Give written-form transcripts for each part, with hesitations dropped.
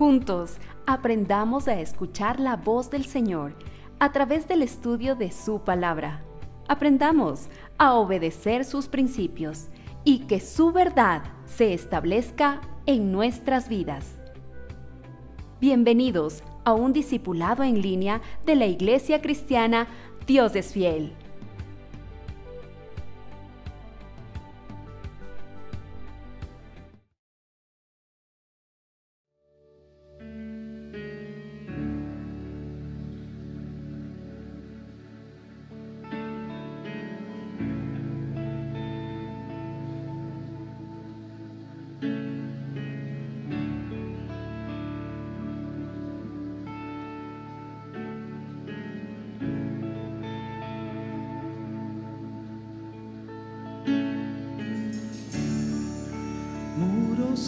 Juntos, aprendamos a escuchar la voz del Señor a través del estudio de su palabra. Aprendamos a obedecer sus principios y que su verdad se establezca en nuestras vidas. Bienvenidos a un discipulado en línea de la Iglesia Cristiana Dios es Fiel.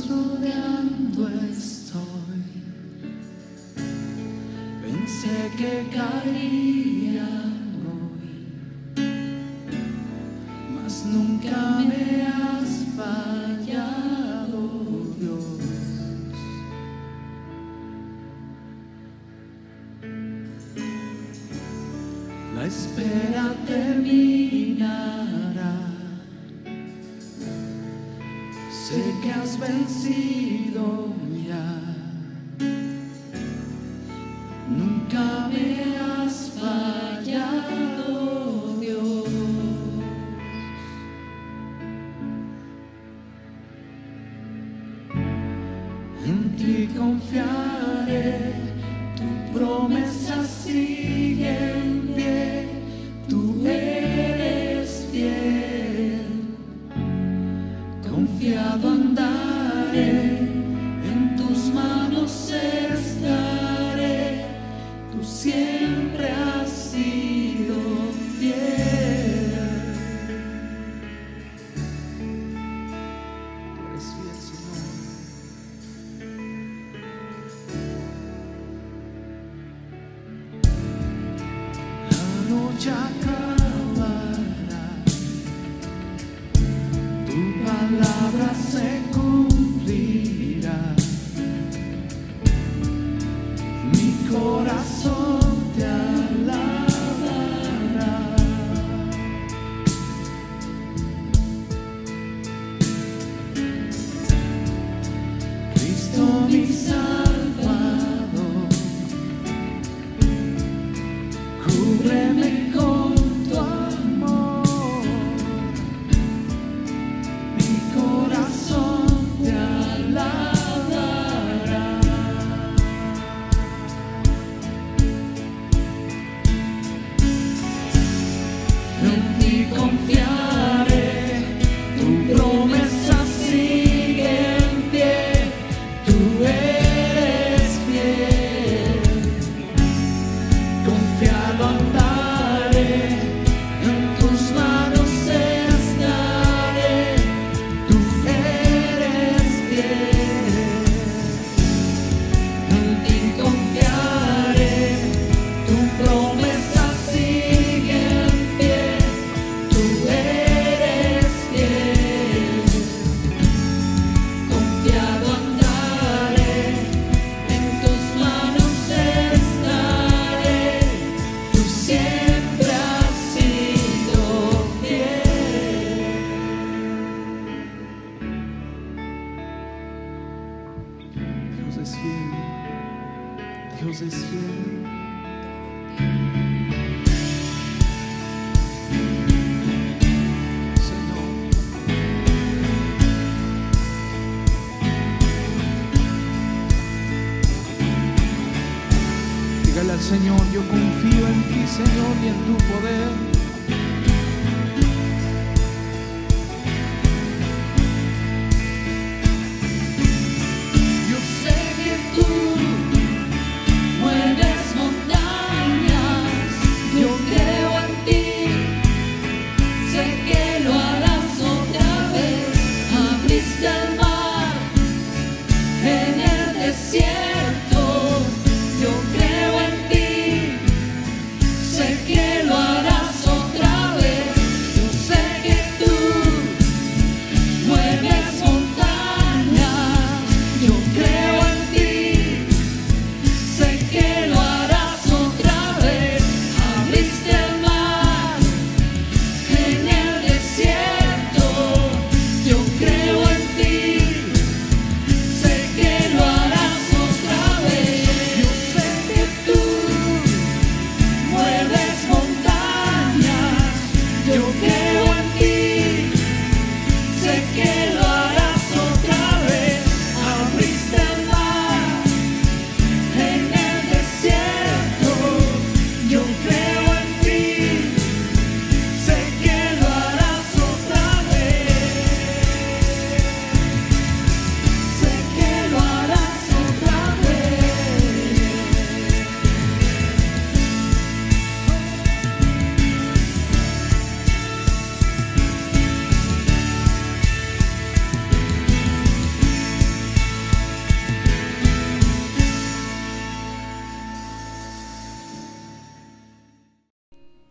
Rodeando estoy, pensé que caería hoy, mas nunca me has fallado, Dios. La espera terminará. Sé que has vencido ya, nunca me has fallado, Dios. En ti confiaré, tu promesa sigue en pie, tú eres fiel. Confiado andaré, en tus manos estaré, tú siempre has sido fiel. Tú eres fiel, Señor. La noche acabará, tu palabra se cumplirá. Mi corazón te alabará. Cristo mi Salvador, cúbreme con tu amor. Mi corazón te alabará. En ti confiaré, tu promesa sigue en pie, tú eres fiel. Confiado andaré, en tus manos estaré, tú eres fiel. En ti confiaré, tu promesa sigue en pie, tú eres fiel. Confiado andaré, en tus manos estaré, tú siempre has sido fiel. Dios es fiel, Dios es fiel. Señor, dígale al Señor, yo confío en ti, Señor, y en tu poder. Yo sé que tú mueves montañas, yo creo en ti, sé que lo harás otra vez. Abriste el mar en el desierto, yo creo en ti, sé que lo harás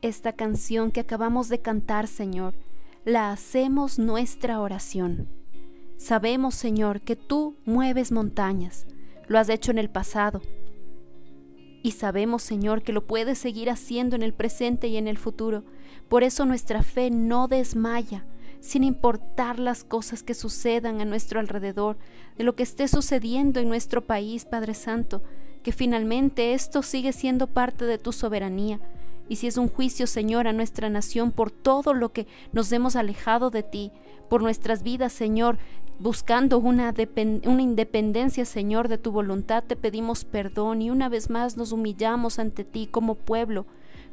esta canción que acabamos de cantar, Señor, la hacemos nuestra oración. Sabemos, Señor, que tú mueves montañas, lo has hecho en el pasado. Y sabemos, Señor, que lo puedes seguir haciendo en el presente y en el futuro. Por eso nuestra fe no desmaya, sin importar las cosas que sucedan a nuestro alrededor, de lo que esté sucediendo en nuestro país, Padre Santo, que finalmente esto sigue siendo parte de tu soberanía. Y si es un juicio, Señor, a nuestra nación por todo lo que nos hemos alejado de ti, por nuestras vidas, Señor, buscando una independencia, Señor, de tu voluntad, te pedimos perdón y una vez más nos humillamos ante ti como pueblo,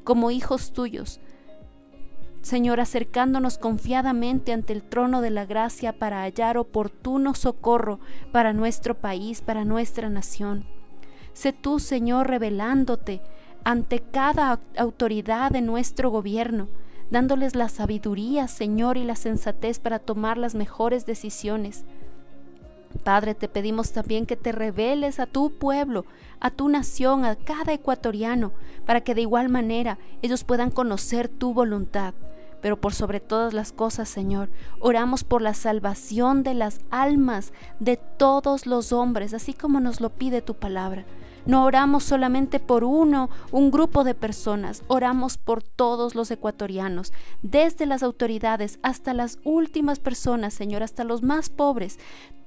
como hijos tuyos. Señor, acercándonos confiadamente ante el trono de la gracia para hallar oportuno socorro para nuestro país, para nuestra nación. Sé tú, Señor, revelándote ante cada autoridad de nuestro gobierno, dándoles la sabiduría, Señor, y la sensatez para tomar las mejores decisiones. Padre, te pedimos también que te reveles a tu pueblo, a tu nación, a cada ecuatoriano, para que de igual manera ellos puedan conocer tu voluntad. Pero por sobre todas las cosas, Señor, oramos por la salvación de las almas de todos los hombres, así como nos lo pide tu palabra. No oramos solamente por un grupo de personas, oramos por todos los ecuatorianos, desde las autoridades hasta las últimas personas, Señor, hasta los más pobres.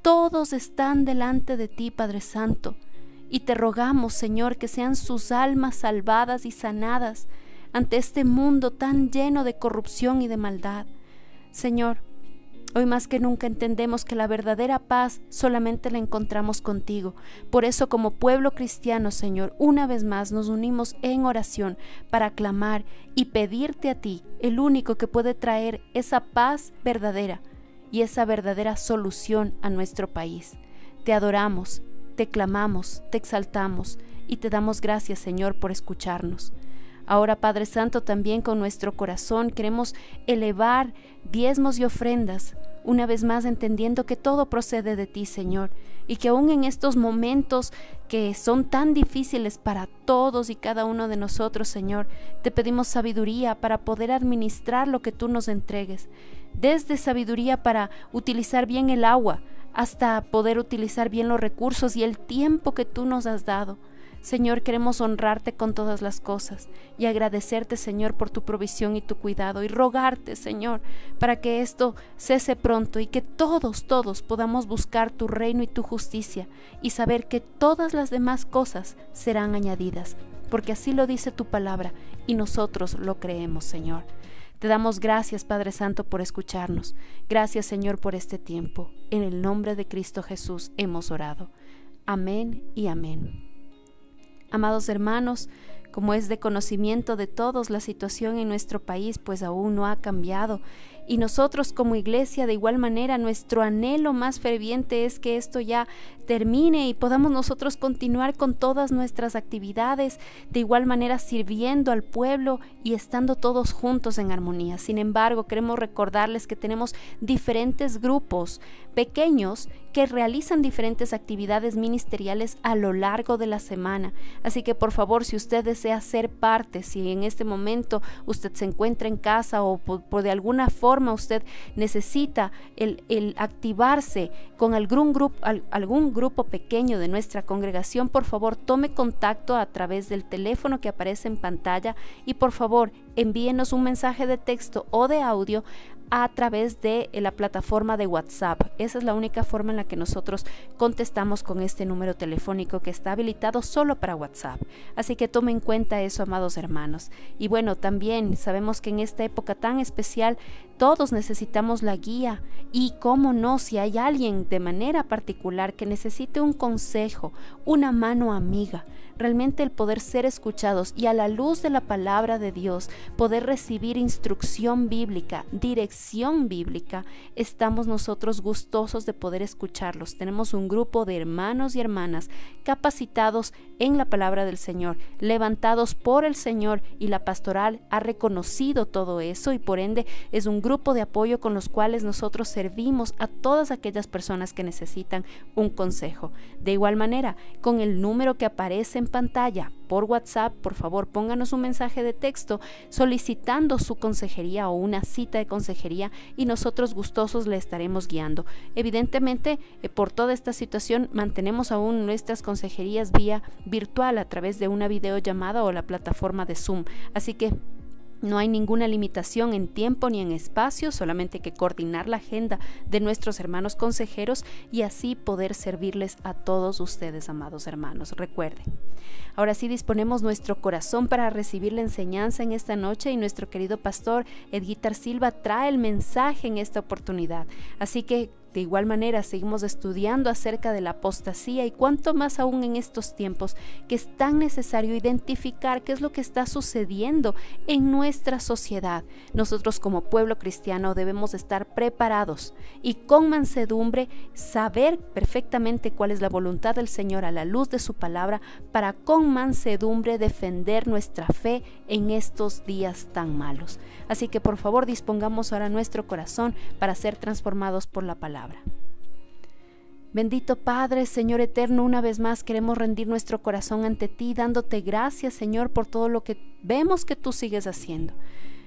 Todos están delante de ti, Padre Santo, y te rogamos, Señor, que sean sus almas salvadas y sanadas ante este mundo tan lleno de corrupción y de maldad. Señor, hoy más que nunca entendemos que la verdadera paz solamente la encontramos contigo. Por eso, como pueblo cristiano, Señor, una vez más nos unimos en oración para clamar y pedirte a ti, el único que puede traer esa paz verdadera y esa verdadera solución a nuestro país. Te adoramos, te clamamos, te exaltamos y te damos gracias, Señor, por escucharnos. Ahora, Padre Santo, también con nuestro corazón queremos elevar diezmos y ofrendas, una vez más entendiendo que todo procede de ti, Señor, y que aún en estos momentos que son tan difíciles para todos y cada uno de nosotros, Señor, te pedimos sabiduría para poder administrar lo que tú nos entregues, desde sabiduría para utilizar bien el agua hasta poder utilizar bien los recursos y el tiempo que tú nos has dado. Señor, queremos honrarte con todas las cosas y agradecerte, Señor, por tu provisión y tu cuidado, y rogarte, Señor, para que esto cese pronto y que todos podamos buscar tu reino y tu justicia y saber que todas las demás cosas serán añadidas, porque así lo dice tu palabra y nosotros lo creemos, Señor. Te damos gracias, Padre Santo, por escucharnos. Gracias, Señor, por este tiempo. En el nombre de Cristo Jesús hemos orado. Amén y amén. Amados hermanos, como es de conocimiento de todos, la situación en nuestro país pues aún no ha cambiado. Y nosotros como iglesia, de igual manera, nuestro anhelo más ferviente es que esto ya termine y podamos nosotros continuar con todas nuestras actividades, de igual manera sirviendo al pueblo y estando todos juntos en armonía. Sin embargo, queremos recordarles que tenemos diferentes grupos pequeños que realizan diferentes actividades ministeriales a lo largo de la semana. Así que por favor, si usted desea ser parte, si en este momento usted se encuentra en casa o por de alguna forma usted necesita el activarse con algún grupo pequeño de nuestra congregación, por favor tome contacto a través del teléfono que aparece en pantalla y por favor envíenos un mensaje de texto o de audio a través de la plataforma de WhatsApp. Esa es la única forma en la que nosotros contestamos con este número telefónico que está habilitado solo para WhatsApp. Así que tomen en cuenta eso, amados hermanos. Y bueno, también sabemos que en esta época tan especial todos necesitamos la guía y cómo no, si hay alguien de manera particular que necesite un consejo, una mano amiga, realmente el poder ser escuchados y a la luz de la palabra de Dios poder recibir instrucción bíblica, dirección bíblica, estamos nosotros gustosos de poder escucharlos. Tenemos un grupo de hermanos y hermanas capacitados en la palabra del Señor, levantados por el Señor, y la pastoral ha reconocido todo eso y por ende es un grupo de apoyo con los cuales nosotros servimos a todas aquellas personas que necesitan un consejo. De igual manera, con el número que aparece en pantalla, por WhatsApp, por favor pónganos un mensaje de texto solicitando su consejería o una cita de consejería y nosotros gustosos le estaremos guiando. Evidentemente, por toda esta situación mantenemos aún nuestras consejerías vía virtual a través de una videollamada o la plataforma de Zoom. Así que no hay ninguna limitación en tiempo ni en espacio, solamente que coordinar la agenda de nuestros hermanos consejeros y así poder servirles a todos ustedes, amados hermanos. Recuerden, ahora sí disponemos nuestro corazón para recibir la enseñanza en esta noche y nuestro querido pastor Edguitar Silva trae el mensaje en esta oportunidad. Así que de igual manera seguimos estudiando acerca de la apostasía y cuánto más aún en estos tiempos que es tan necesario identificar qué es lo que está sucediendo en nuestra sociedad. Nosotros como pueblo cristiano debemos estar preparados y con mansedumbre saber perfectamente cuál es la voluntad del Señor a la luz de su palabra para con mansedumbre defender nuestra fe en estos días tan malos. Así que por favor dispongamos ahora nuestro corazón para ser transformados por la palabra. Bendito Padre, Señor eterno, una vez más queremos rendir nuestro corazón ante ti, dándote gracias, Señor, por todo lo que vemos que tú sigues haciendo.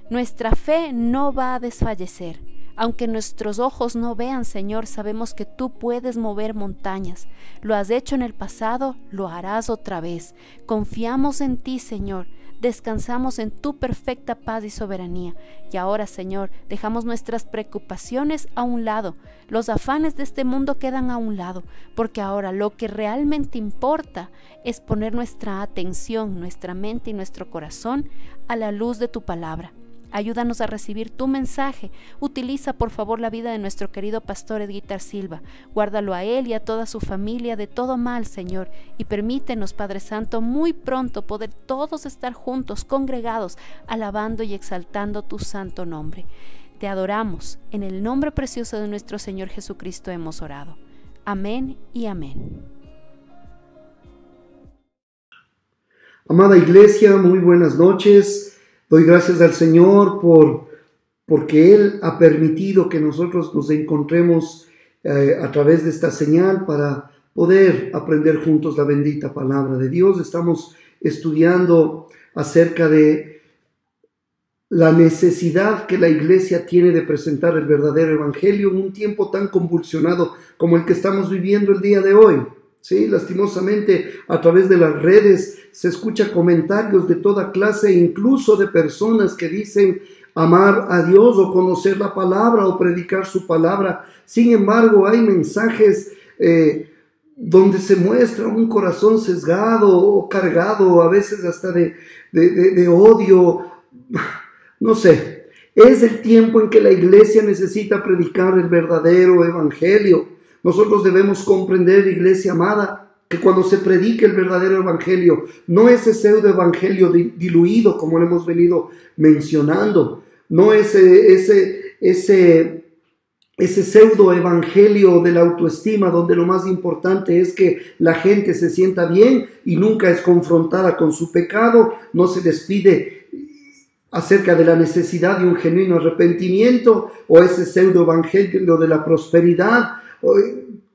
Nuestra fe no va a desfallecer. Aunque nuestros ojos no vean, Señor, sabemos que tú puedes mover montañas. Lo has hecho en el pasado, lo harás otra vez. Confiamos en ti, Señor. Descansamos en tu perfecta paz y soberanía. Y ahora, Señor, dejamos nuestras preocupaciones a un lado. Los afanes de este mundo quedan a un lado, porque ahora lo que realmente importa es poner nuestra atención, nuestra mente y nuestro corazón a la luz de tu palabra. Ayúdanos a recibir tu mensaje. Utiliza por favor la vida de nuestro querido pastor Edguitar Silva. Guárdalo a él y a toda su familia de todo mal, Señor. Y permítenos, Padre Santo, muy pronto poder todos estar juntos, congregados, alabando y exaltando tu santo nombre. Te adoramos. En el nombre precioso de nuestro Señor Jesucristo hemos orado. Amén y amén. Amada iglesia, muy buenas noches. Doy gracias al Señor porque Él ha permitido que nosotros nos encontremos a través de esta señal para poder aprender juntos la bendita palabra de Dios. Estamos estudiando acerca de la necesidad que la iglesia tiene de presentar el verdadero evangelio en un tiempo tan convulsionado como el que estamos viviendo el día de hoy. Sí, lastimosamente a través de las redes se escucha comentarios de toda clase, incluso de personas que dicen amar a Dios o conocer la palabra o predicar su palabra. Sin embargo, hay mensajes donde se muestra un corazón sesgado o cargado, a veces hasta de odio. No sé, es el tiempo en que la iglesia necesita predicar el verdadero evangelio. Nosotros debemos comprender, iglesia amada, que cuando se predique el verdadero evangelio, no ese pseudo evangelio diluido como lo hemos venido mencionando, no ese pseudo evangelio de la autoestima donde lo más importante es que la gente se sienta bien y nunca es confrontada con su pecado, no se les pide acerca de la necesidad de un genuino arrepentimiento, o ese pseudo evangelio de la prosperidad.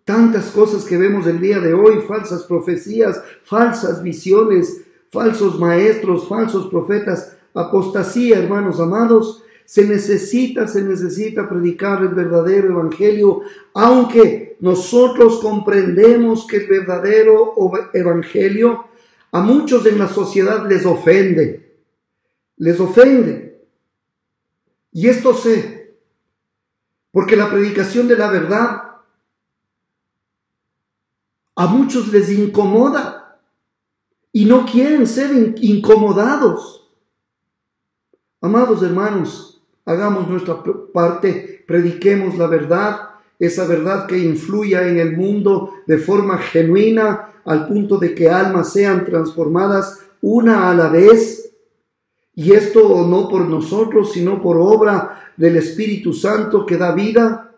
Tantas cosas que vemos el día de hoy, falsas profecías, falsas visiones, falsos maestros, falsos profetas, apostasía, hermanos amados. Se necesita predicar el verdadero evangelio, aunque nosotros comprendemos que el verdadero evangelio a muchos en la sociedad les ofende. Y esto sé, porque la predicación de la verdad a muchos les incomoda y no quieren ser incomodados. Amados hermanos, hagamos nuestra parte, prediquemos la verdad, esa verdad que influya en el mundo de forma genuina, al punto de que almas sean transformadas una a la vez. Y esto no por nosotros, sino por obra del Espíritu Santo que da vida,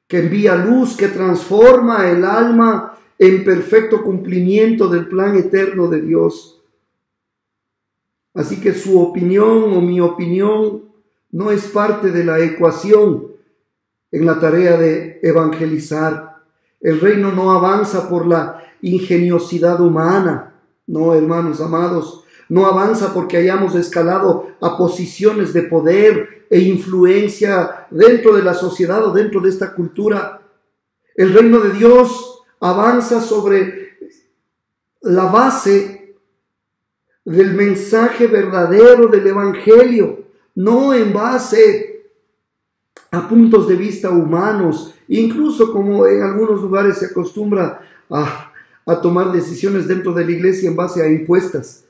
que envía luz, que transforma el alma en perfecto cumplimiento del plan eterno de Dios. Así que su opinión o mi opinión no es parte de la ecuación en la tarea de evangelizar. El reino no avanza por la ingeniosidad humana. No, hermanos amados, no avanza porque hayamos escalado a posiciones de poder e influencia dentro de la sociedad o dentro de esta cultura. El reino de Dios avanza sobre la base del mensaje verdadero del Evangelio, no en base a puntos de vista humanos, incluso como en algunos lugares se acostumbra a tomar decisiones dentro de la iglesia en base a impuestas.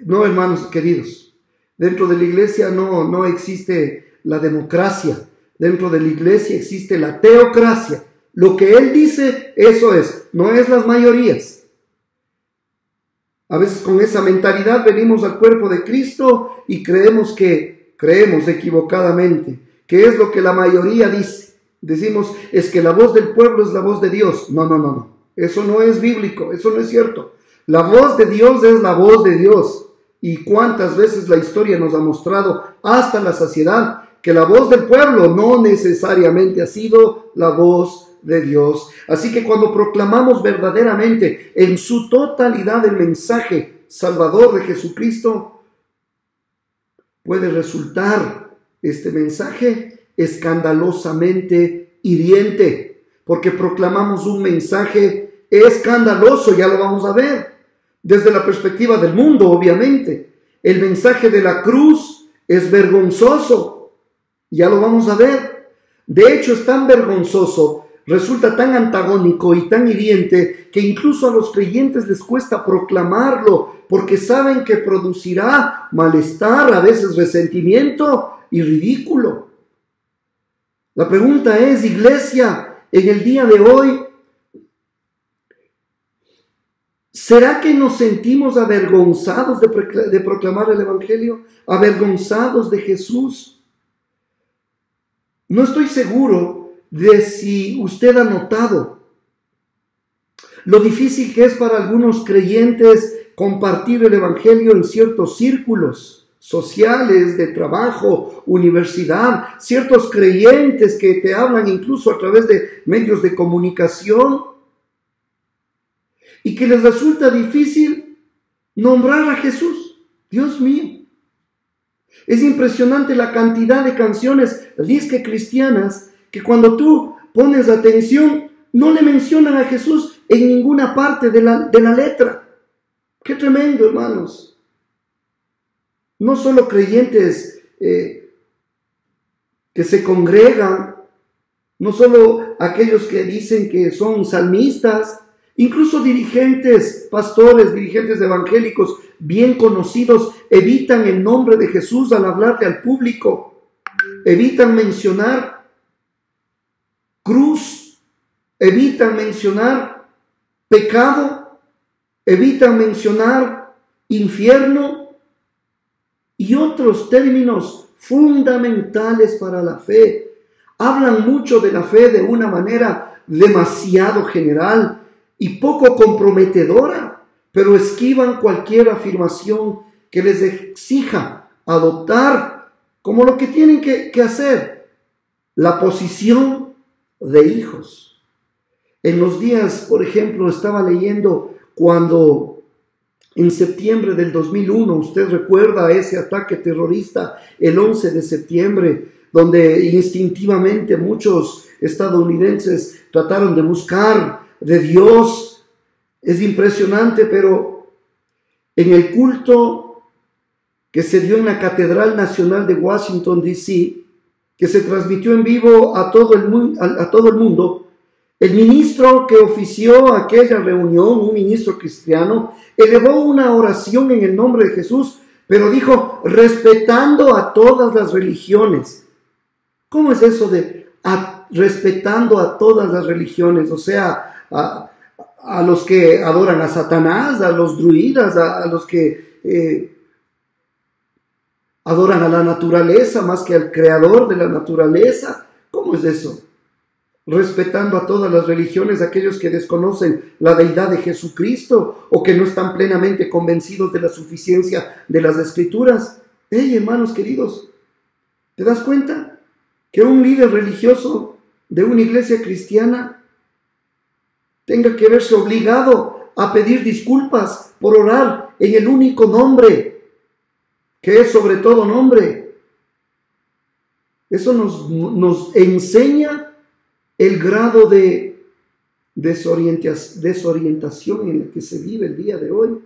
No, hermanos queridos, dentro de la iglesia no existe la democracia, dentro de la iglesia existe la teocracia. Lo que Él dice, eso es, no es las mayorías. A veces con esa mentalidad venimos al cuerpo de Cristo y creemos equivocadamente, que es lo que la mayoría dice. Decimos, es que la voz del pueblo es la voz de Dios. No. Eso no es bíblico, eso no es cierto. La voz de Dios es la voz de Dios. Y cuántas veces la historia nos ha mostrado hasta la saciedad que la voz del pueblo no necesariamente ha sido la voz de Dios. Así que cuando proclamamos verdaderamente en su totalidad el mensaje salvador de Jesucristo, puede resultar este mensaje escandalosamente hiriente, porque proclamamos un mensaje escandaloso, ya lo vamos a ver, desde la perspectiva del mundo, obviamente. El mensaje de la cruz es vergonzoso, ya lo vamos a ver. De hecho, es tan vergonzoso, resulta tan antagónico y tan hiriente que incluso a los creyentes les cuesta proclamarlo porque saben que producirá malestar, a veces resentimiento y ridículo. La pregunta es, iglesia, en el día de hoy, ¿será que nos sentimos avergonzados de proclamar el Evangelio? ¿Avergonzados de Jesús? No estoy seguro de si usted ha notado lo difícil que es para algunos creyentes compartir el Evangelio en ciertos círculos sociales, de trabajo, universidad, ciertos creyentes que te hablan incluso a través de medios de comunicación y que les resulta difícil nombrar a Jesús. Dios mío, es impresionante la cantidad de canciones disque cristianas que cuando tú pones atención, no le mencionan a Jesús en ninguna parte de la letra. ¡Qué tremendo, hermanos! No solo creyentes que se congregan, no solo aquellos que dicen que son salmistas, incluso dirigentes, pastores, dirigentes evangélicos bien conocidos, evitan el nombre de Jesús al hablarle al público, evitan mencionar cruz, evitan mencionar pecado, evitan mencionar infierno y otros términos fundamentales para la fe. Hablan mucho de la fe de una manera demasiado general y poco comprometedora, pero esquivan cualquier afirmación que les exija adoptar como lo que tienen que hacer, la posición de hijos. En los días, por ejemplo, estaba leyendo cuando en septiembre del 2001, usted recuerda ese ataque terrorista, el 11 de septiembre, donde instintivamente muchos estadounidenses trataron de buscar de Dios. Es impresionante, pero en el culto que se dio en la Catedral Nacional de Washington, D.C., que se transmitió en vivo a todo el mundo, el ministro que ofició aquella reunión, un ministro cristiano, elevó una oración en el nombre de Jesús, pero dijo, respetando a todas las religiones. ¿Cómo es eso de respetando a todas las religiones? O sea, a los que adoran a Satanás, a los druidas, a los que adoran a la naturaleza más que al creador de la naturaleza. ¿Cómo es eso? Respetando a todas las religiones, aquellos que desconocen la deidad de Jesucristo o que no están plenamente convencidos de la suficiencia de las Escrituras. Hey, hermanos queridos, ¿te das cuenta que un líder religioso de una iglesia cristiana tenga que verse obligado a pedir disculpas por orar en el único nombre, que es sobre todo nombre. Eso nos enseña el grado de desorientación en el que se vive el día de hoy.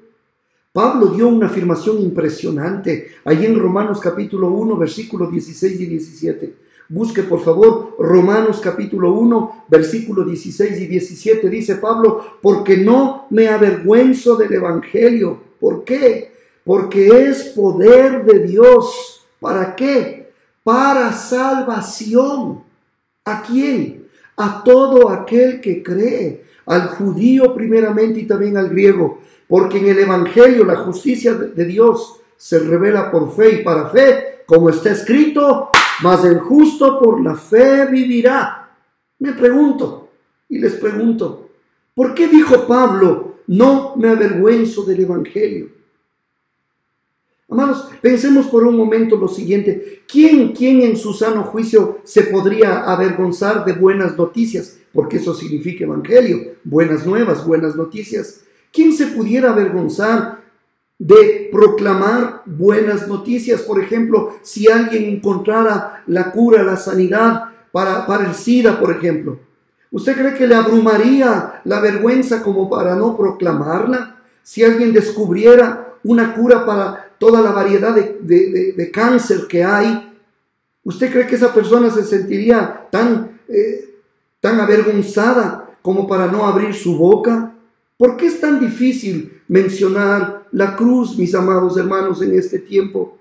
Pablo dio una afirmación impresionante allí en Romanos capítulo 1, versículos 16 y 17. Busque por favor Romanos capítulo 1, versículos 16 y 17. Dice Pablo: porque no me avergüenzo del evangelio. ¿Por qué? Porque es poder de Dios. ¿Para qué? Para salvación. ¿A quién? A todo aquel que cree, al judío primeramente y también al griego, porque en el evangelio la justicia de Dios se revela por fe y para fe, como está escrito: mas el justo por la fe vivirá. Me pregunto y les pregunto, ¿por qué dijo Pablo: no me avergüenzo del evangelio? Amados, pensemos por un momento lo siguiente: ¿quién en su sano juicio se podría avergonzar de buenas noticias? Porque eso significa evangelio, buenas nuevas, buenas noticias. ¿Quién se pudiera avergonzar de proclamar buenas noticias? Por ejemplo, si alguien encontrara la cura, la sanidad para el SIDA, por ejemplo, ¿usted cree que le abrumaría la vergüenza como para no proclamarla? Si alguien descubriera una cura para toda la variedad de cáncer que hay, ¿usted cree que esa persona se sentiría tan avergonzada como para no abrir su boca? ¿Por qué es tan difícil mencionar la cruz, mis amados hermanos, en este tiempo?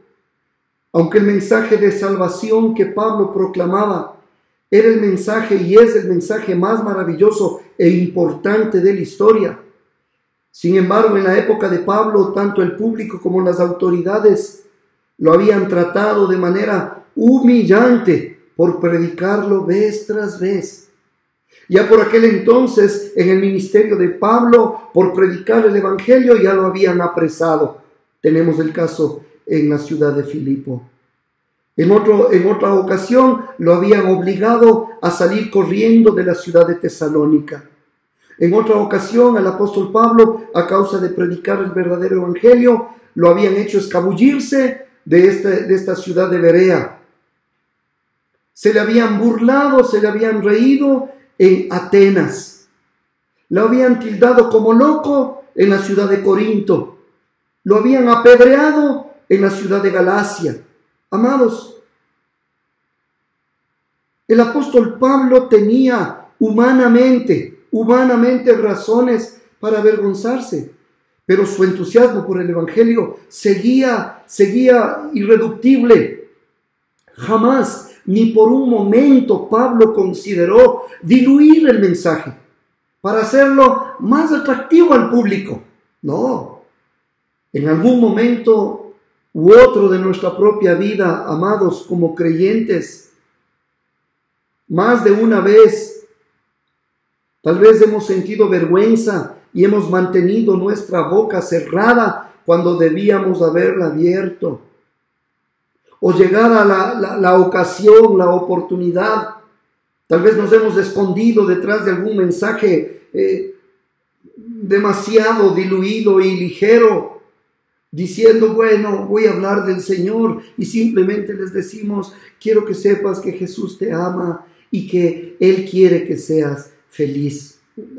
Aunque el mensaje de salvación que Pablo proclamaba era el mensaje y es el mensaje más maravilloso e importante de la historia. Sin embargo, en la época de Pablo, tanto el público como las autoridades lo habían tratado de manera humillante por predicarlo vez tras vez. Ya por aquel entonces, en el ministerio de Pablo, por predicar el evangelio, ya lo habían apresado. Tenemos el caso en la ciudad de Filipo. En otra ocasión, lo habían obligado a salir corriendo de la ciudad de Tesalónica. En otra ocasión, al apóstol Pablo, a causa de predicar el verdadero evangelio, lo habían hecho escabullirse de esta ciudad de Berea. Se le habían burlado, se le habían reído en Atenas. Lo habían tildado como loco en la ciudad de Corinto. Lo habían apedreado en la ciudad de Galacia. Amados, el apóstol Pablo tenía humanamente razones para avergonzarse, pero su entusiasmo por el evangelio seguía irreductible. Jamás, ni por un momento, Pablo consideró diluir el mensaje para hacerlo más atractivo al público. No, en algún momento u otro de nuestra propia vida, amados, como creyentes, más de una vez, tal vez hemos sentido vergüenza y hemos mantenido nuestra boca cerrada cuando debíamos haberla abierto. O llegada la ocasión, la oportunidad, tal vez nos hemos escondido detrás de algún mensaje demasiado diluido y ligero, diciendo: bueno, voy a hablar del Señor, y simplemente les decimos: quiero que sepas que Jesús te ama y que Él quiere que seas feliz.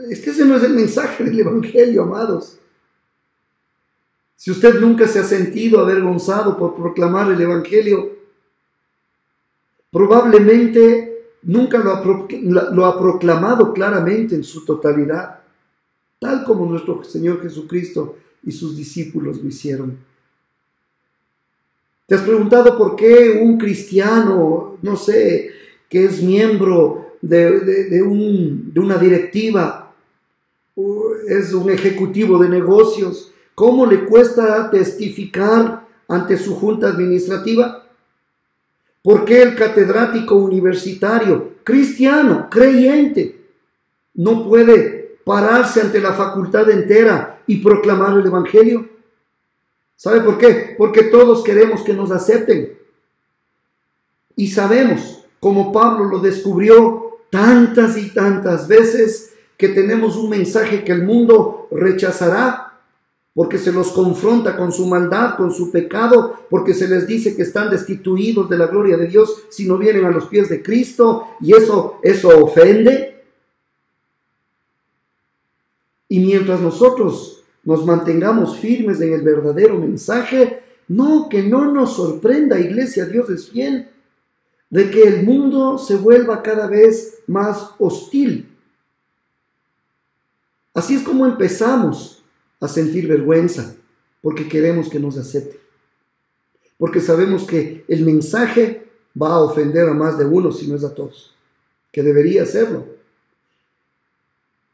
Es que ese no es el mensaje del evangelio, amados. Si usted nunca se ha sentido avergonzado por proclamar el evangelio, probablemente nunca lo ha proclamado claramente en su totalidad, tal como nuestro Señor Jesucristo y sus discípulos lo hicieron. ¿Te has preguntado por qué un cristiano, no sé, que es miembro de una directiva, es un ejecutivo de negocios, cómo le cuesta testificar ante su junta administrativa? ¿Por qué el catedrático universitario, cristiano, creyente, no puede pararse ante la facultad entera y proclamar el evangelio? ¿Sabe por qué? Porque todos queremos que nos acepten. Y sabemos, como Pablo lo descubrió tantas y tantas veces, que tenemos un mensaje que el mundo rechazará, porque se los confronta con su maldad, con su pecado, porque se les dice que están destituidos de la gloria de Dios si no vienen a los pies de Cristo, y eso ofende. Y mientras nosotros nos mantengamos firmes en el verdadero mensaje, que no nos sorprenda, iglesia, Dios es fiel, de que el mundo se vuelva cada vez más hostil. Así es como empezamos a sentir vergüenza, porque queremos que nos acepten, porque sabemos que el mensaje va a ofender a más de uno, si no es a todos, que debería hacerlo.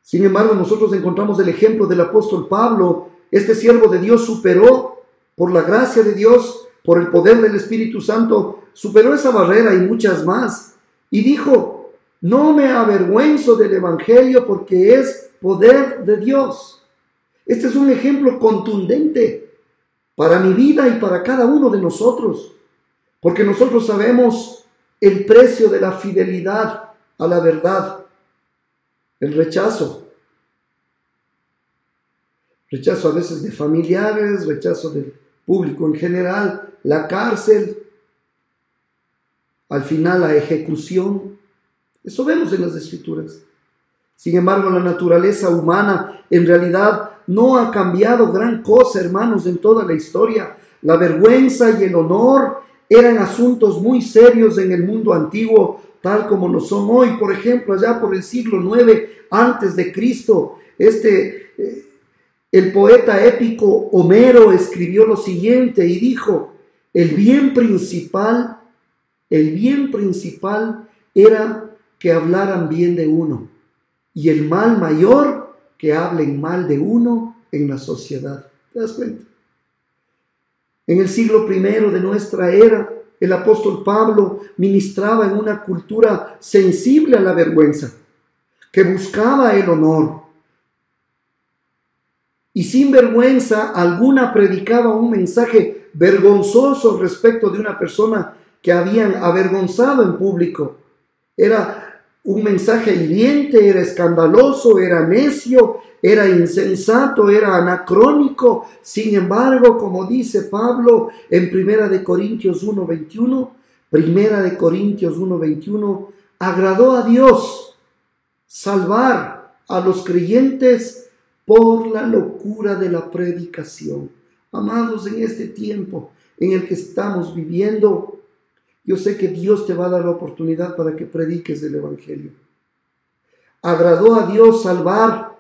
Sin embargo, nosotros encontramos el ejemplo del apóstol Pablo. Este siervo de Dios superó, por la gracia de Dios, por el poder del Espíritu Santo, superó esa barrera y muchas más, y dijo: no me avergüenzo del evangelio, porque es poder de Dios. Este es un ejemplo contundente para mi vida y para cada uno de nosotros, porque nosotros sabemos el precio de la fidelidad a la verdad, el rechazo a veces de familiares, rechazo del público en general, la cárcel, al final la ejecución. Eso vemos en las Escrituras. Sin embargo, la naturaleza humana en realidad no ha cambiado gran cosa, hermanos, en toda la historia. La vergüenza y el honor eran asuntos muy serios en el mundo antiguo, tal como lo son hoy. Por ejemplo, allá por el siglo IX antes de Cristo, el poeta épico Homero escribió lo siguiente y dijo: el bien principal era que hablaran bien de uno, y el mal mayor, que hablen mal de uno en la sociedad. ¿Te das cuenta? En el siglo I de nuestra era, el apóstol Pablo ministraba en una cultura sensible a la vergüenza, que buscaba el honor, y sin vergüenza alguna predicaba un mensaje vergonzoso respecto de una persona que habían avergonzado en público. Era un mensaje hiriente, era escandaloso, era necio, era insensato, era anacrónico. Sin embargo, como dice Pablo en 1 Corintios 1:21, agradó a Dios salvar a los creyentes por la locura de la predicación. Amados, en este tiempo en el que estamos viviendo, yo sé que Dios te va a dar la oportunidad para que prediques el evangelio. Agradó a Dios salvar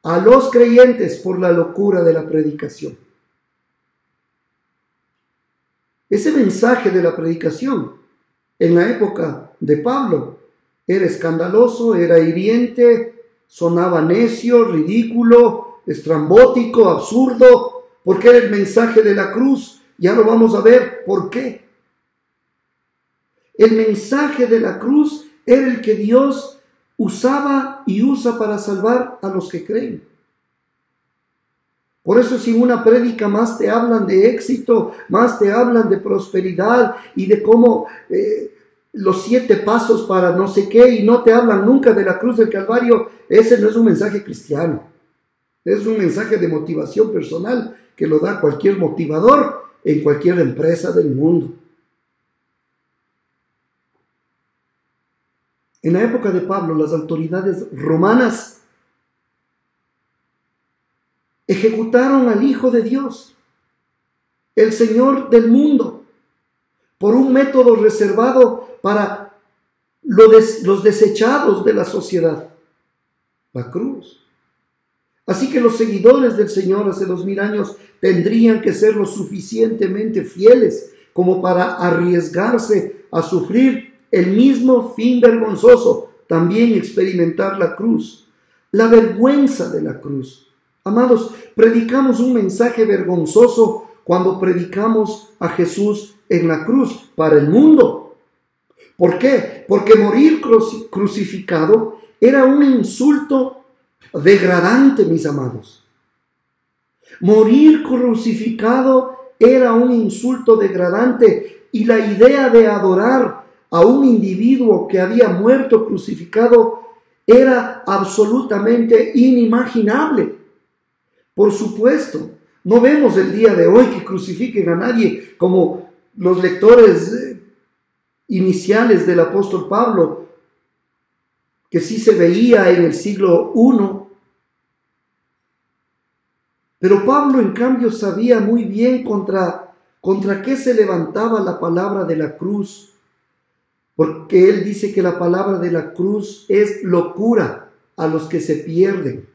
a los creyentes por la locura de la predicación. Ese mensaje de la predicación en la época de Pablo era escandaloso, era hiriente, sonaba necio, ridículo, estrambótico, absurdo, porque era el mensaje de la cruz. Ya lo vamos a ver por qué. El mensaje de la cruz era el que Dios usaba y usa para salvar a los que creen. Por eso, si en una prédica más te hablan de éxito, más te hablan de prosperidad y de cómo los 7 pasos para no sé qué, y no te hablan nunca de la cruz del Calvario, ese no es un mensaje cristiano. Es un mensaje de motivación personal que lo da cualquier motivador en cualquier empresa del mundo. En la época de Pablo, las autoridades romanas ejecutaron al Hijo de Dios, el Señor del mundo, por un método reservado para los desechados de la sociedad: la cruz. Así que los seguidores del Señor hace 2000 años tendrían que ser lo suficientemente fieles como para arriesgarse a sufrir el mismo fin vergonzoso, también experimentar la cruz, la vergüenza de la cruz. Amados, predicamos un mensaje vergonzoso cuando predicamos a Jesús en la cruz para el mundo. ¿Por qué? Porque morir crucificado era un insulto degradante, mis amados. Morir crucificado era un insulto degradante, y la idea de adorar a un individuo que había muerto crucificado era absolutamente inimaginable. Por supuesto, no vemos el día de hoy que crucifiquen a nadie como los lectores iniciales del apóstol Pablo, que sí se veía en el siglo I. Pero Pablo, en cambio, sabía muy bien contra qué se levantaba la palabra de la cruz, porque él dice que la palabra de la cruz es locura a los que se pierden.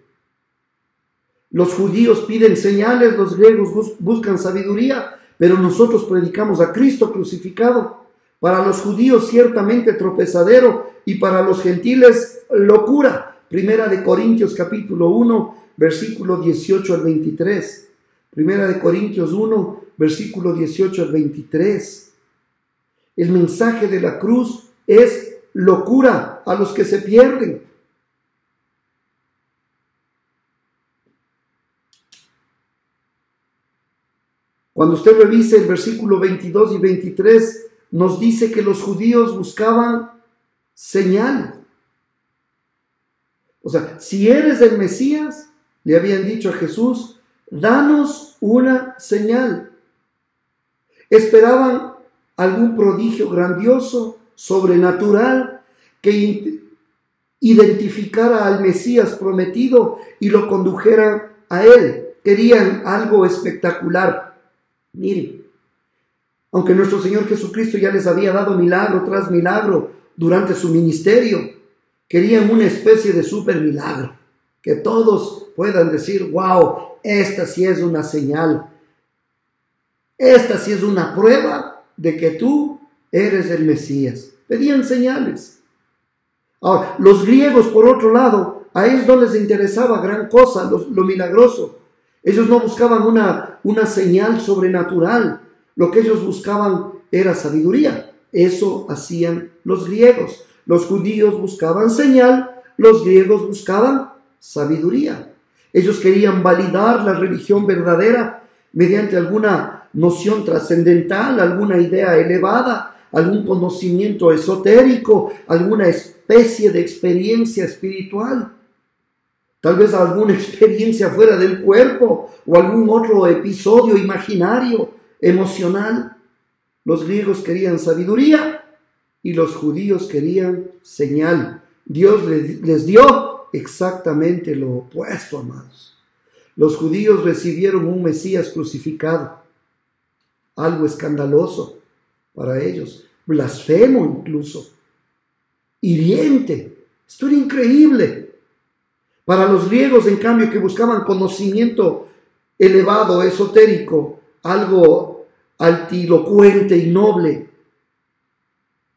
Los judíos piden señales, los griegos buscan sabiduría, pero nosotros predicamos a Cristo crucificado. Para los judíos ciertamente tropezadero y para los gentiles locura. Primera de Corintios capítulo 1, versículo 18 al 23. Primera de Corintios 1, versículo 18 al 23. El mensaje de la cruz es locura a los que se pierden. Cuando usted revise el versículo 22 y 23, nos dice que los judíos buscaban señal. O sea, si eres el Mesías, le habían dicho a Jesús, danos una señal. Esperaban algún prodigio grandioso, sobrenatural, que identificara al Mesías prometido y lo condujera a él. Querían algo espectacular. Miren, aunque nuestro Señor Jesucristo ya les había dado milagro tras milagro durante su ministerio, querían una especie de super milagro, que todos puedan decir, wow, esta sí es una señal, esta sí es una prueba de que tú eres el Mesías. Pedían señales. Ahora, los griegos, por otro lado, a ellos no les interesaba gran cosa, lo milagroso. Ellos no buscaban una señal sobrenatural. Lo que ellos buscaban era sabiduría. Eso hacían los griegos. Los judíos buscaban señal, los griegos buscaban sabiduría. Ellos querían validar la religión verdadera mediante alguna noción trascendental, alguna idea elevada, algún conocimiento esotérico, alguna especie de experiencia espiritual. Tal vez alguna experiencia fuera del cuerpo o algún otro episodio imaginario, emocional. Los griegos querían sabiduría y los judíos querían señal. Dios les dio exactamente lo opuesto, amados. Los judíos recibieron un Mesías crucificado, algo escandaloso para ellos, blasfemo incluso, hiriente. Esto era increíble. Para los griegos, en cambio, que buscaban conocimiento elevado, esotérico, algo altilocuente y noble,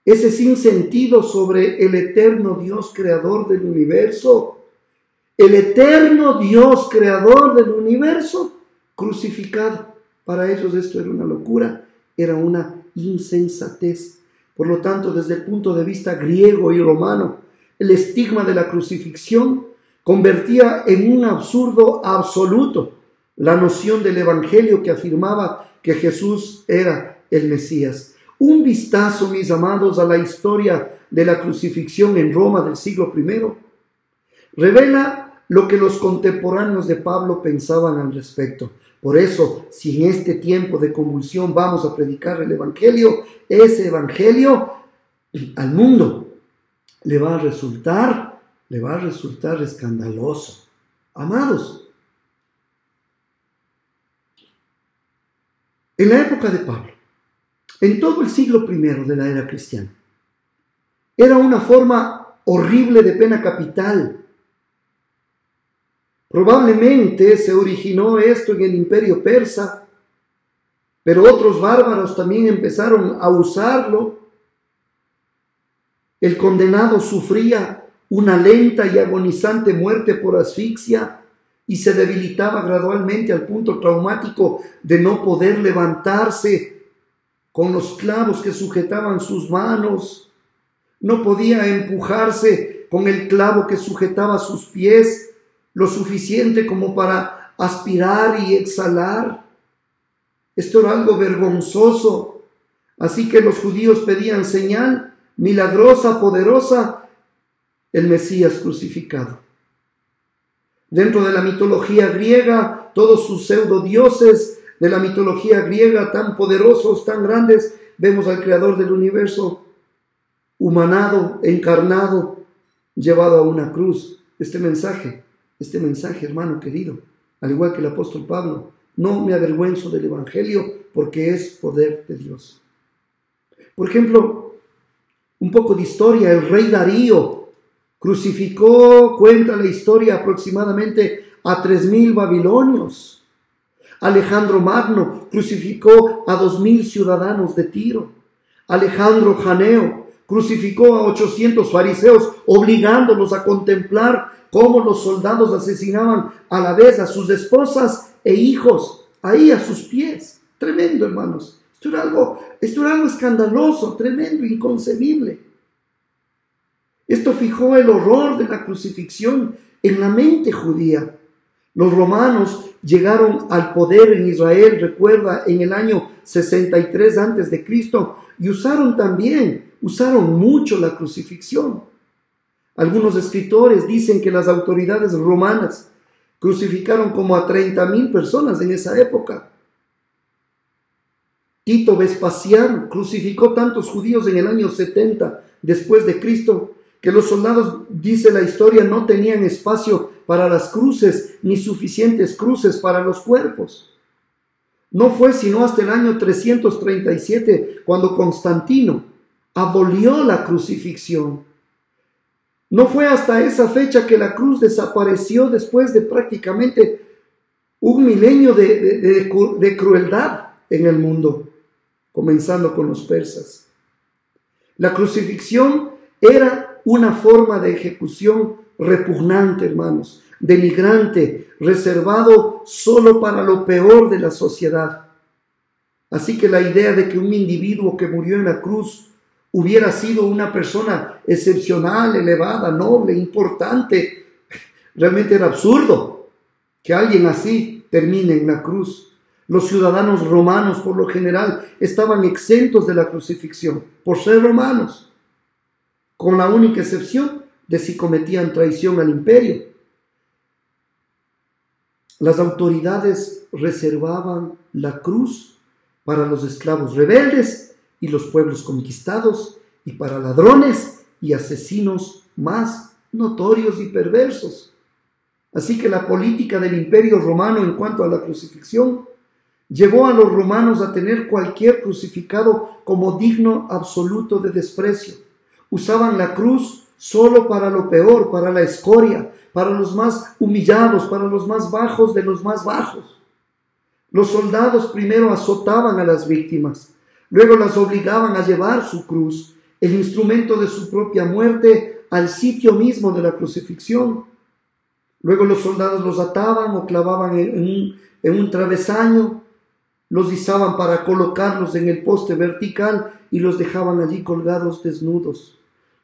ese sinsentido sobre el eterno Dios creador del universo, el eterno Dios creador del universo crucificado. Para ellos esto era una locura, era una insensatez. Por lo tanto, desde el punto de vista griego y romano, el estigma de la crucifixión convertía en un absurdo absoluto la noción del evangelio que afirmaba que Jesús era el Mesías. Un vistazo, mis amados, a la historia de la crucifixión en Roma del siglo I revela lo que los contemporáneos de Pablo pensaban al respecto. Por eso, si en este tiempo de convulsión vamos a predicar el evangelio, ese evangelio al mundo le va a resultar escandaloso. Amados, en la época de Pablo, en todo el siglo I de la era cristiana, era una forma horrible de pena capital. Probablemente se originó esto en el imperio persa, pero otros bárbaros también empezaron a usarlo. El condenado sufría una lenta y agonizante muerte por asfixia y se debilitaba gradualmente al punto traumático de no poder levantarse con los clavos que sujetaban sus manos. No podía empujarse con el clavo que sujetaba sus pies lo suficiente como para aspirar y exhalar. Esto era algo vergonzoso. Así que los judíos pedían señal milagrosa, poderosa, el Mesías crucificado. Dentro de la mitología griega, todos sus pseudodioses de la mitología griega, tan poderosos, tan grandes, vemos al creador del universo humanado, encarnado, llevado a una cruz. Este mensaje, hermano querido, al igual que el apóstol Pablo, no me avergüenzo del evangelio porque es poder de Dios. Por ejemplo, un poco de historia. El rey Darío crucificó, cuenta la historia, aproximadamente a 3,000 babilonios. Alejandro Magno crucificó a 2,000 ciudadanos de Tiro. Alejandro Janeo crucificó a 800 fariseos, obligándolos a contemplar cómo los soldados asesinaban a la vez a sus esposas e hijos, ahí a sus pies. Tremendo, hermanos. Esto era algo escandaloso, tremendo, inconcebible. Esto fijó el horror de la crucifixión en la mente judía. Los romanos llegaron al poder en Israel, recuerda, en el año 63 a.C. y usaron mucho la crucifixión. Algunos escritores dicen que las autoridades romanas crucificaron como a 30,000 personas en esa época. Tito Vespasiano crucificó tantos judíos en el año 70 después de Cristo que los soldados, dice la historia, no tenían espacio para las cruces ni suficientes cruces para los cuerpos. No fue sino hasta el año 337 cuando Constantino abolió la crucifixión. No fue hasta esa fecha que la cruz desapareció después de prácticamente un milenio de crueldad en el mundo, comenzando con los persas. La crucifixión era una forma de ejecución repugnante, hermanos, denigrante, reservado solo para lo peor de la sociedad. Así que la idea de que un individuo que murió en la cruz hubiera sido una persona excepcional, elevada, noble, importante, realmente era absurdo que alguien así termine en la cruz. Los ciudadanos romanos, por lo general, estaban exentos de la crucifixión por ser romanos, con la única excepción de si cometían traición al imperio. Las autoridades reservaban la cruz para los esclavos rebeldes y los pueblos conquistados, y para ladrones y asesinos más notorios y perversos. Así que la política del imperio romano en cuanto a la crucifixión llevó a los romanos a tener cualquier crucificado como digno absoluto de desprecio. Usaban la cruz solo para lo peor, para la escoria, para los más humillados, para los más bajos de los más bajos. Los soldados primero azotaban a las víctimas, luego las obligaban a llevar su cruz, el instrumento de su propia muerte, al sitio mismo de la crucifixión. Luego los soldados los ataban o clavaban en un travesaño, los izaban para colocarlos en el poste vertical y los dejaban allí colgados desnudos.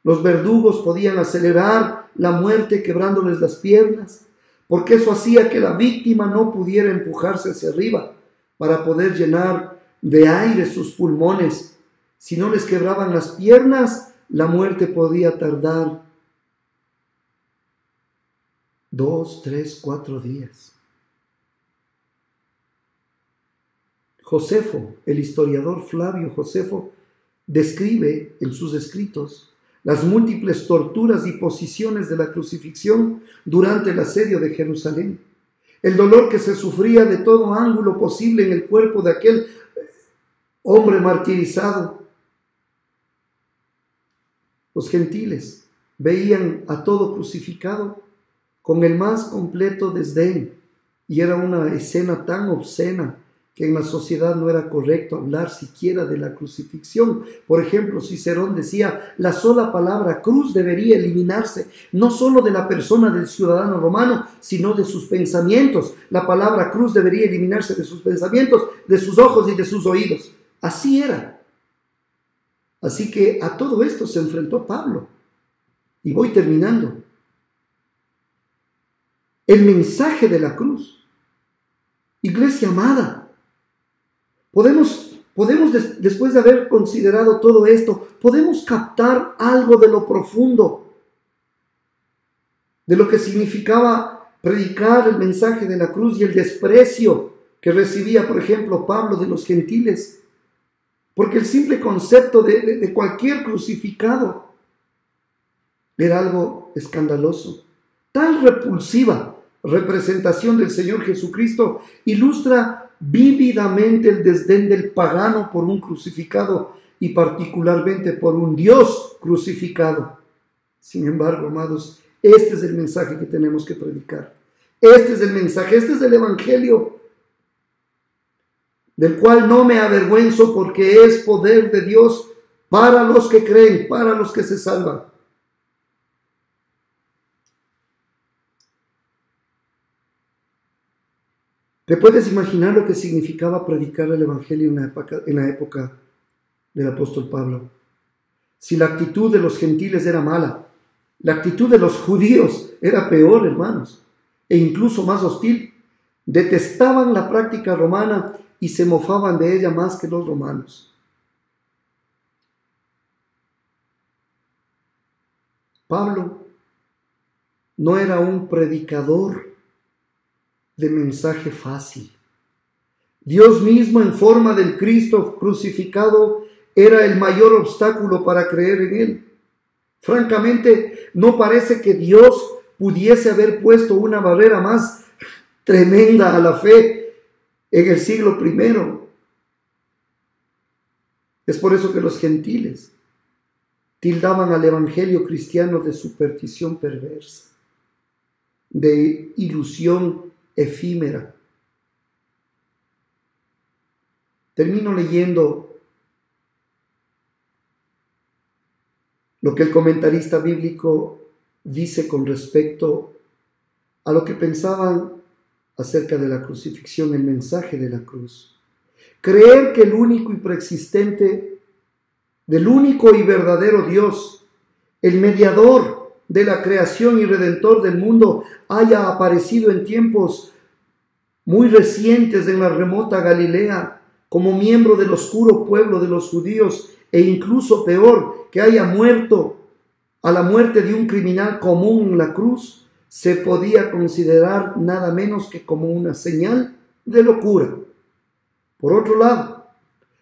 Los verdugos podían acelerar la muerte quebrándoles las piernas, porque eso hacía que la víctima no pudiera empujarse hacia arriba para poder llenar de aire sus pulmones. Si no les quebraban las piernas, la muerte podía tardar 2, 3, 4 días. Josefo, el historiador Flavio Josefo, describe en sus escritos las múltiples torturas y posiciones de la crucifixión durante el asedio de Jerusalén, el dolor que se sufría de todo ángulo posible en el cuerpo de aquel hombre martirizado. Los gentiles veían a todo crucificado con el más completo desdén, y era una escena tan obscena que en la sociedad no era correcto hablar siquiera de la crucifixión. Por ejemplo, Cicerón decía, la sola palabra cruz debería eliminarse, no solo de la persona del ciudadano romano, sino de sus pensamientos. La palabra cruz debería eliminarse de sus pensamientos, de sus ojos y de sus oídos. Así era. Así que a todo esto se enfrentó Pablo. Y voy terminando. El mensaje de la cruz. Iglesia amada, Podemos, después de haber considerado todo esto, podemos captar algo de lo profundo de lo que significaba predicar el mensaje de la cruz y el desprecio que recibía, por ejemplo, Pablo de los gentiles. Porque el simple concepto de cualquier crucificado era algo escandaloso. Tal repulsiva representación del Señor Jesucristo ilustra vívidamente el desdén del pagano por un crucificado y particularmente por un Dios crucificado. Sin embargo, amados, este es el mensaje que tenemos que predicar. Este es el mensaje, este es el evangelio, del cual no me avergüenzo porque es poder de Dios para los que creen, para los que se salvan. ¿Te puedes imaginar lo que significaba predicar el evangelio en la época del apóstol Pablo? Si la actitud de los gentiles era mala, la actitud de los judíos era peor, hermanos, e incluso más hostil. Detestaban la práctica romana y se mofaban de ella más que los romanos. Pablo no era un predicador de mensaje fácil. Dios mismo en forma del Cristo crucificado era el mayor obstáculo para creer en Él. Francamente, no parece que Dios pudiese haber puesto una barrera más tremenda a la fe en el siglo I. Es por eso que los gentiles tildaban al evangelio cristiano de superstición perversa, de ilusión efímera. Termino leyendo lo que el comentarista bíblico dice con respecto a lo que pensaban acerca de la crucifixión, el mensaje de la cruz. Creer que el único y preexistente, del único y verdadero Dios, el mediador de la creación y redentor del mundo, haya aparecido en tiempos muy recientes en la remota Galilea como miembro del oscuro pueblo de los judíos, e incluso peor, que haya muerto a la muerte de un criminal común en la cruz, se podía considerar nada menos que como una señal de locura. Por otro lado,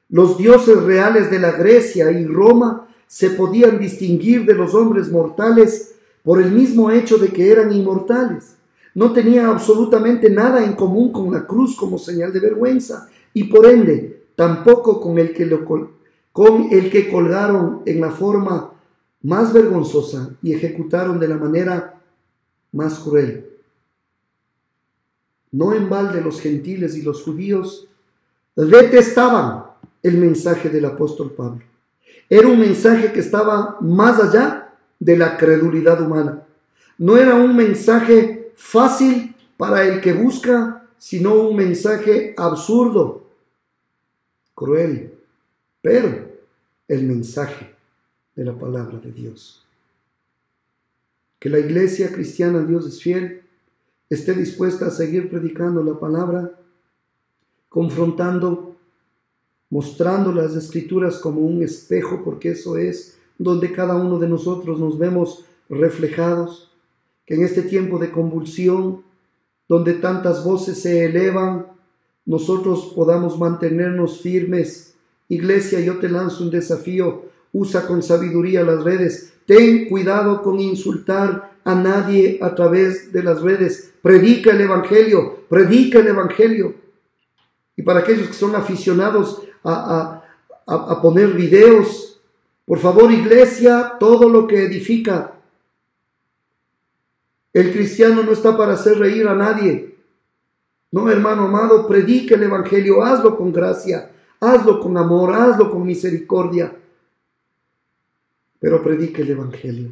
los dioses reales de la Grecia y Roma se podían distinguir de los hombres mortales por el mismo hecho de que eran inmortales. No tenían absolutamente nada en común con la cruz como señal de vergüenza, y por ende tampoco con el que colgaron en la forma más vergonzosa y ejecutaron de la manera más cruel. No en balde los gentiles y los judíos detestaban el mensaje del apóstol Pablo. Era un mensaje que estaba más allá de la credulidad humana. No era un mensaje fácil para el que busca, sino un mensaje absurdo, cruel, pero el mensaje de la palabra de Dios. Que la iglesia cristiana, Dios es fiel, esté dispuesta a seguir predicando la palabra, confrontando, mostrando las escrituras como un espejo, porque eso es donde cada uno de nosotros nos vemos reflejados. Que en este tiempo de convulsión, donde tantas voces se elevan, nosotros podamos mantenernos firmes. Iglesia, yo te lanzo un desafío: usa con sabiduría las redes. Ten cuidado con insultar a nadie a través de las redes. Predica el evangelio, predica el evangelio. Y para aquellos que son aficionados a poner videos, por favor, iglesia, todo lo que edifica. El cristiano no está para hacer reír a nadie. No, hermano amado, predica el evangelio, hazlo con gracia, hazlo con amor, hazlo con misericordia, pero predica el evangelio.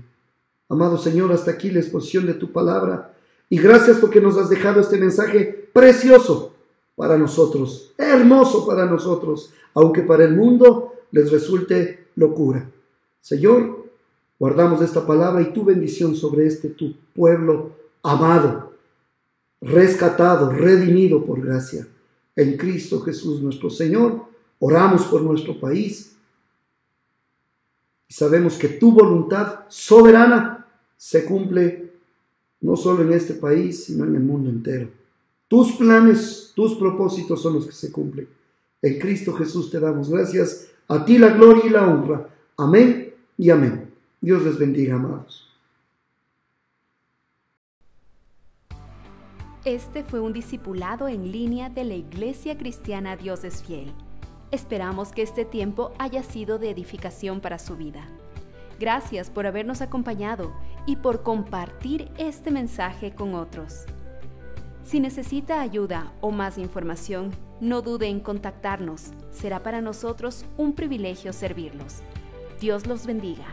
Amado Señor, hasta aquí la exposición de tu palabra, y gracias porque nos has dejado este mensaje precioso para nosotros, hermoso para nosotros, aunque para el mundo les resulte locura. Señor, guardamos esta palabra y tu bendición sobre este tu pueblo amado, rescatado, redimido por gracia. En Cristo Jesús nuestro Señor, oramos por nuestro país y sabemos que tu voluntad soberana se cumple no solo en este país, sino en el mundo entero. Tus planes, tus propósitos son los que se cumplen. En Cristo Jesús te damos gracias. A ti la gloria y la honra. Amén y amén. Dios les bendiga, amados. Este fue un discipulado en línea de la Iglesia Cristiana Dios es Fiel. Esperamos que este tiempo haya sido de edificación para su vida. Gracias por habernos acompañado y por compartir este mensaje con otros. Si necesita ayuda o más información, no dude en contactarnos. Será para nosotros un privilegio servirlos. Dios los bendiga.